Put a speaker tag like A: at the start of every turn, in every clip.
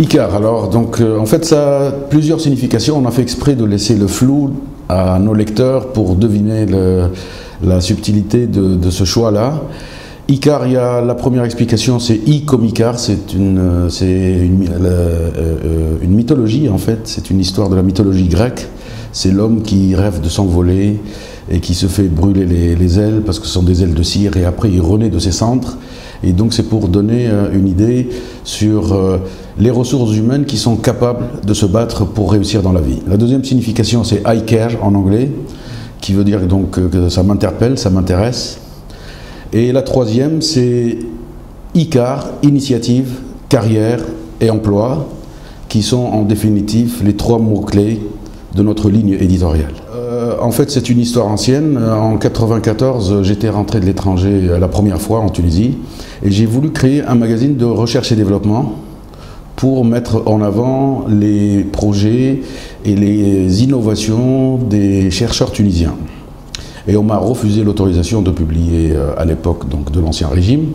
A: Icare, alors, donc, en fait, ça a plusieurs significations. On a fait exprès de laisser le flou à nos lecteurs pour deviner la subtilité de ce choix-là. Icare, il y a la première explication, c'est I comme Icare, c'est une mythologie, en fait, c'est une histoire de la mythologie grecque. C'est l'homme qui rêve de s'envoler et qui se fait brûler les ailes parce que ce sont des ailes de cire, et après il renaît de ses cendres. Et donc c'est pour donner une idée sur les ressources humaines qui sont capables de se battre pour réussir dans la vie. La deuxième signification, c'est I care en anglais, qui veut dire donc que ça m'interpelle, ça m'intéresse. Et la troisième, c'est Icare, initiative, carrière et emploi, qui sont en définitive les trois mots-clés de notre ligne éditoriale. En fait, c'est une histoire ancienne. En 1994, j'étais rentré de l'étranger la première fois en Tunisie et j'ai voulu créer un magazine de recherche et développement pour mettre en avant les projets et les innovations des chercheurs tunisiens. Et on m'a refusé l'autorisation de publier à l'époque de l'Ancien Régime.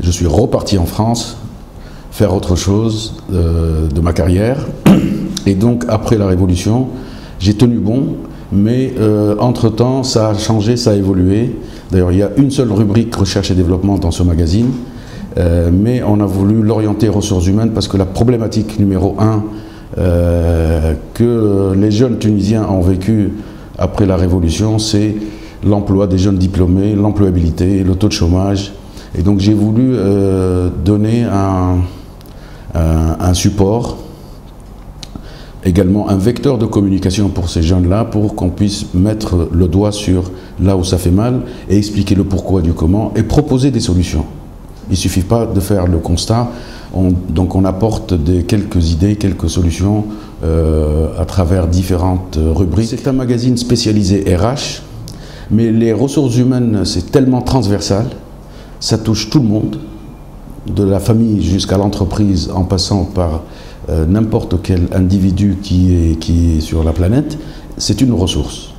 A: Je suis reparti en France faire autre chose de ma carrière. Et donc, après la Révolution, j'ai tenu bon, mais entre-temps, ça a changé, ça a évolué. D'ailleurs, il y a une seule rubrique recherche et développement dans ce magazine, mais on a voulu l'orienter ressources humaines parce que la problématique numéro 1 que les jeunes Tunisiens ont vécu après la Révolution, c'est l'emploi des jeunes diplômés, l'employabilité, le taux de chômage. Et donc, j'ai voulu donner un support, également un vecteur de communication pour ces jeunes-là, pour qu'on puisse mettre le doigt sur là où ça fait mal et expliquer le pourquoi du comment et proposer des solutions. Il ne suffit pas de faire le constat, donc on apporte quelques idées, quelques solutions à travers différentes rubriques. C'est un magazine spécialisé RH, mais les ressources humaines, c'est tellement transversal, ça touche tout le monde, de la famille jusqu'à l'entreprise, en passant par n'importe quel individu qui est sur la planète. C'est une ressource.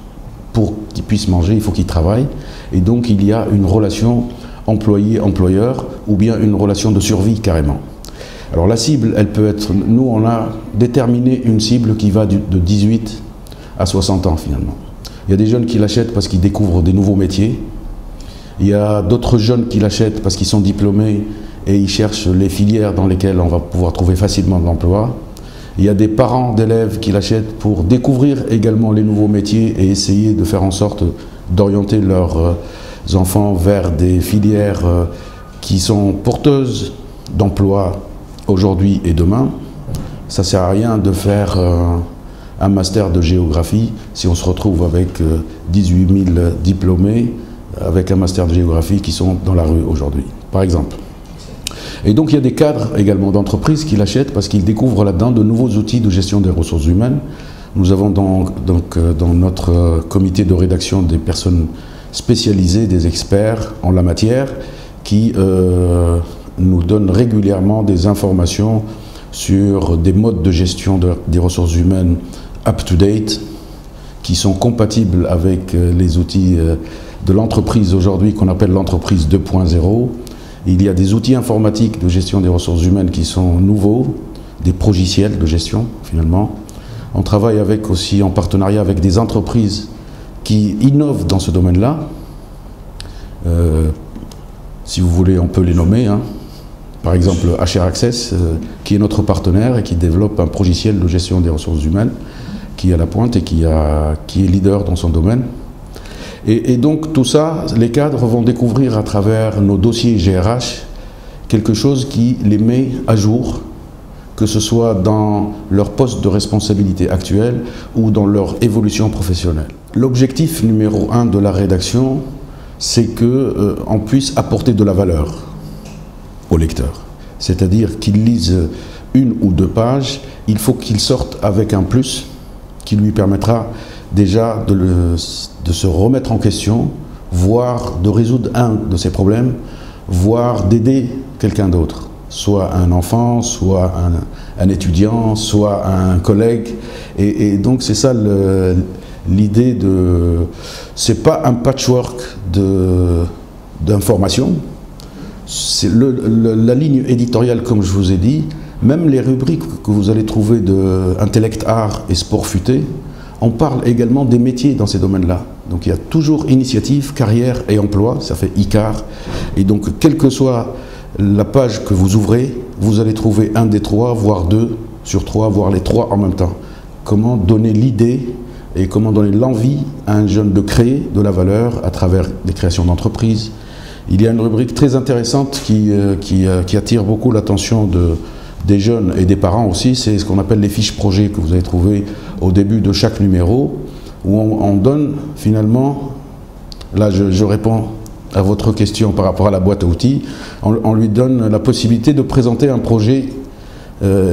A: Pour qu'il puisse manger, il faut qu'il travaille. Et donc il y a une relation employé-employeur ou bien une relation de survie carrément. Alors la cible, elle peut être... Nous, on a déterminé une cible qui va de 18 à 60 ans finalement. Il y a des jeunes qui l'achètent parce qu'ils découvrent des nouveaux métiers. Il y a d'autres jeunes qui l'achètent parce qu'ils sont diplômés et ils cherchent les filières dans lesquelles on va pouvoir trouver facilement de l'emploi. Il y a des parents d'élèves qui l'achètent pour découvrir également les nouveaux métiers et essayer de faire en sorte d'orienter leurs enfants vers des filières qui sont porteuses d'emploi aujourd'hui et demain. Ça ne sert à rien de faire un master de géographie si on se retrouve avec 18 000 diplômés avec un master de géographie qui sont dans la rue aujourd'hui, par exemple. Et donc il y a des cadres également d'entreprises qui l'achètent parce qu'ils découvrent là-dedans de nouveaux outils de gestion des ressources humaines. Nous avons donc dans notre comité de rédaction des personnes spécialisées, des experts en la matière qui nous donnent régulièrement des informations sur des modes de gestion des ressources humaines up-to-date qui sont compatibles avec les outils de l'entreprise aujourd'hui qu'on appelle l'entreprise 2.0. Il y a des outils informatiques de gestion des ressources humaines qui sont nouveaux, des progiciels de gestion finalement. On travaille aussi en partenariat avec des entreprises qui innovent dans ce domaine-là. Si vous voulez, on peut les nommer. Hein. Par exemple, HR Access, qui est notre partenaire et qui développe un progiciel de gestion des ressources humaines, qui est à la pointe et qui est leader dans son domaine. Et donc tout ça, les cadres vont découvrir à travers nos dossiers GRH quelque chose qui les met à jour, que ce soit dans leur poste de responsabilité actuel ou dans leur évolution professionnelle. L'objectif numéro 1 de la rédaction, c'est qu'on puisse apporter de la valeur au lecteur. C'est-à-dire qu'il lise une ou deux pages, il faut qu'il sorte avec un plus qui lui permettra déjà de se remettre en question, voire de résoudre un de ses problèmes, voire d'aider quelqu'un d'autre, soit un enfant, soit un étudiant, soit un collègue. Et donc c'est ça l'idée de... C'est pas un patchwork d'informations. La ligne éditoriale, comme je vous ai dit, Même les rubriques que vous allez trouver de intellect, art et sport futé, on parle également des métiers dans ces domaines-là. Donc il y a toujours initiative, carrière et emploi, ça fait ICAR. Et donc quelle que soit la page que vous ouvrez, vous allez trouver un des trois, voire 2 sur 3, voire les 3 en même temps. Comment donner l'idée et comment donner l'envie à un jeune de créer de la valeur à travers des créations d'entreprises. Il y a une rubrique très intéressante qui attire beaucoup l'attention des jeunes et des parents aussi, c'est ce qu'on appelle les fiches projets que vous allez trouver au début de chaque numéro, où on donne finalement, là je réponds à votre question par rapport à la boîte à outils, on lui donne la possibilité de présenter un projet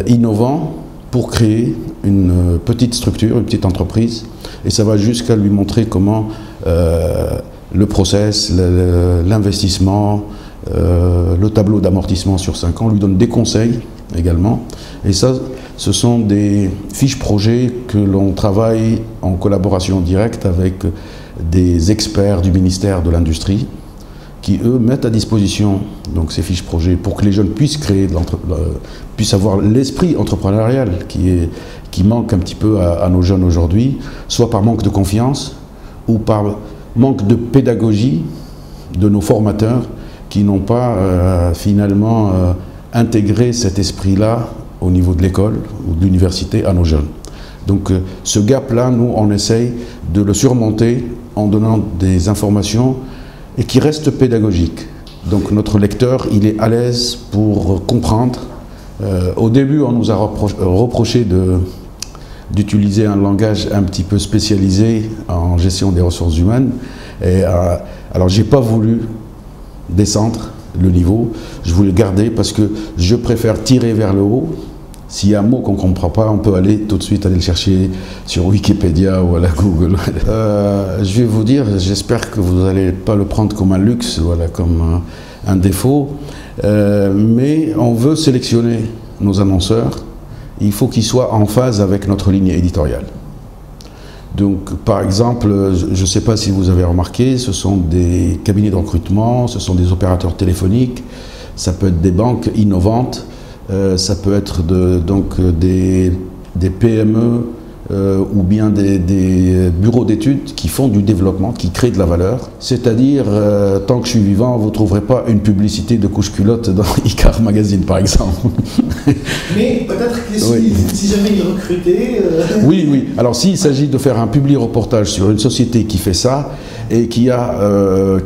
A: innovant pour créer une petite structure, une petite entreprise, et ça va jusqu'à lui montrer comment le process, l'investissement, le tableau d'amortissement sur 5 ans, lui donne des conseils également. Et ça, ce sont des fiches projets que l'on travaille en collaboration directe avec des experts du ministère de l'Industrie qui, eux, mettent à disposition donc, ces fiches projets pour que les jeunes puissent créer, puissent avoir l'esprit entrepreneurial qui manque un petit peu à nos jeunes aujourd'hui, soit par manque de confiance ou par manque de pédagogie de nos formateurs qui n'ont pas finalement intégré cet esprit-là au niveau de l'école ou de l'université à nos jeunes. Donc ce gap-là, nous, on essaye de le surmonter en donnant des informations et qui restent pédagogiques. Donc notre lecteur, il est à l'aise pour comprendre. Au début, on nous a reproché d'utiliser un langage un petit peu spécialisé en gestion des ressources humaines. Et, alors j'ai pas voulu descendre le niveau, je voulais garder parce que je préfère tirer vers le haut. S'il y a un mot qu'on ne comprend pas, on peut aller tout de suite aller le chercher sur Wikipédia ou à la Google. Je vais vous dire, j'espère que vous n'allez pas le prendre comme un luxe, voilà, comme un défaut, mais on veut sélectionner nos annonceurs. Il faut qu'ils soient en phase avec notre ligne éditoriale. Donc, par exemple, je ne sais pas si vous avez remarqué, ce sont des cabinets de recrutement, ce sont des opérateurs téléphoniques, ça peut être des banques innovantes, ça peut être des PME ou bien des bureaux d'études qui font du développement, qui créent de la valeur. C'est-à-dire, tant que je suis vivant, vous ne trouverez pas une publicité de couche-culotte dans ICAR Magazine, par exemple.
B: Mais peut-être que si jamais il recrutait...
A: Oui, oui. Alors s'il s'agit de faire un publi-reportage sur une société qui fait ça et qui a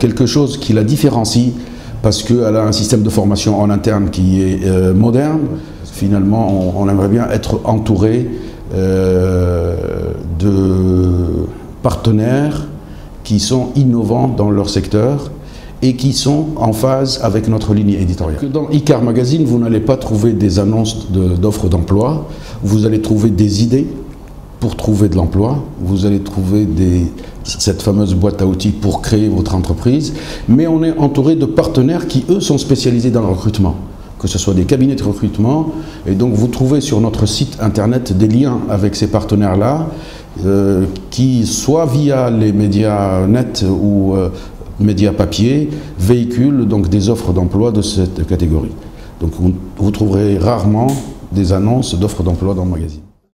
A: quelque chose qui la différencie, parce qu'elle a un système de formation en interne qui est moderne, finalement on aimerait bien être entouré de partenaires qui sont innovants dans leur secteur et qui sont en phase avec notre ligne éditoriale. Dans ICAR Magazine, vous n'allez pas trouver des annonces d'offres d'emploi, vous allez trouver des idées pour trouver de l'emploi, vous allez trouver cette fameuse boîte à outils pour créer votre entreprise, mais on est entouré de partenaires qui, eux, sont spécialisés dans le recrutement, que ce soit des cabinets de recrutement, et donc vous trouvez sur notre site internet des liens avec ces partenaires-là, qui, soit via les médias nets ou médias papier, véhiculent donc des offres d'emploi de cette catégorie. Donc vous trouverez rarement des annonces d'offres d'emploi dans le magazine.